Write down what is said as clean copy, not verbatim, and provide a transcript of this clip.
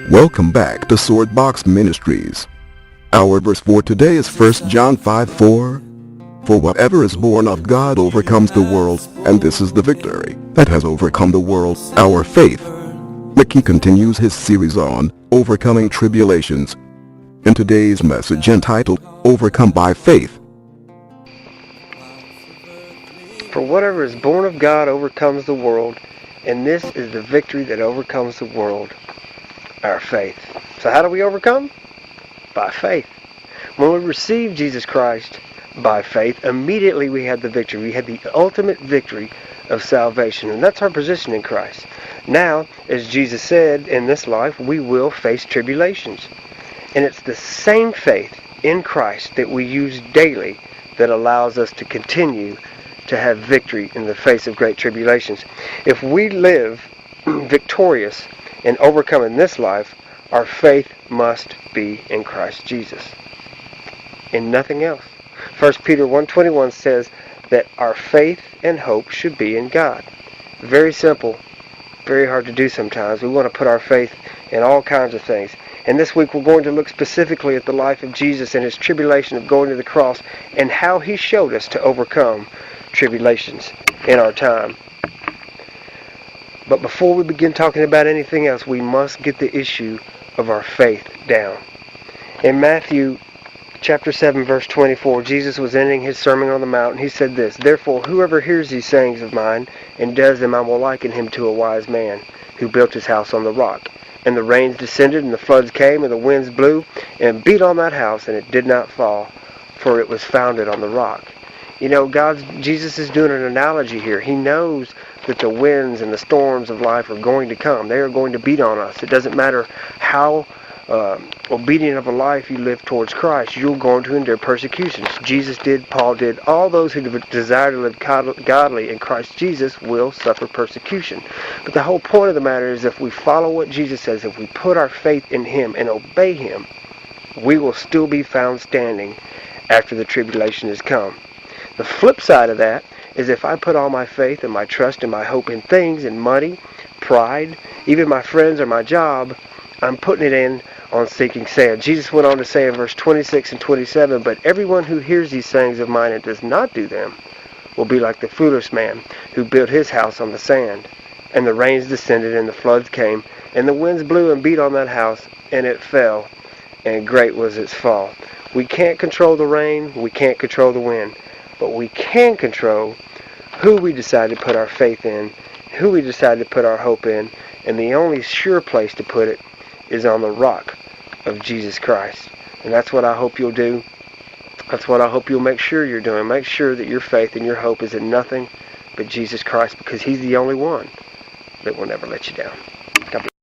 Welcome back to Swordbox Ministries. Our verse for today is 1 John 5:4. For whatever is born of God overcomes the world, and this is the victory that has overcome the world, our faith. Mickey continues his series on overcoming tribulations in today's message entitled Overcome by Faith. For whatever is born of God overcomes the world, and this is the victory that overcomes the world, our faith. So how do we overcome? By faith. When we receive Jesus Christ by faith, immediately we had the victory. We had the ultimate victory of salvation, and that's our position in Christ. Now, as Jesus said, in this life we will face tribulations. And it's the same faith in Christ that we use daily that allows us to continue to have victory in the face of great tribulations. If we live victorious and overcome in this life, our faith must be in Christ Jesus, in nothing else. 1 Peter 1:21 says that our faith and hope should be in God. Very simple, very hard to do sometimes. We want to put our faith in all kinds of things. And this week we're going to look specifically at the life of Jesus and his tribulation of going to the cross and how he showed us to overcome tribulations in our time. But before we begin talking about anything else, we must get the issue of our faith down. In Matthew chapter 7, verse 24, Jesus was ending his Sermon on the Mount, and he said this, "Therefore, whoever hears these sayings of mine and does them, I will liken him to a wise man who built his house on the rock. And the rains descended, and the floods came, and the winds blew, and beat on that house, and it did not fall, for it was founded on the rock." You know, Jesus is doing an analogy here. He knows that the winds and the storms of life are going to come. They are going to beat on us. It doesn't matter how obedient of a life you live towards Christ, you're going to endure persecutions. Jesus did, Paul did. All those who desire to live godly in Christ Jesus will suffer persecution. But the whole point of the matter is if we follow what Jesus says, if we put our faith in him and obey him, we will still be found standing after the tribulation has come. The flip side of that is if I put all my faith and my trust and my hope in things, in money, pride, even my friends or my job, I'm putting it in on sinking sand. Jesus went on to say in verse 26 and 27, "But everyone who hears these sayings of mine and does not do them will be like the foolish man who built his house on the sand. And the rains descended, and the floods came, and the winds blew and beat on that house, and it fell, and great was its fall." We can't control the rain, we can't control the wind, but we can control who we decide to put our faith in, who we decide to put our hope in, and the only sure place to put it is on the rock of Jesus Christ. And that's what I hope you'll do. That's what I hope you'll make sure you're doing. Make sure that your faith and your hope is in nothing but Jesus Christ, because he's the only one that will never let you down. God bless.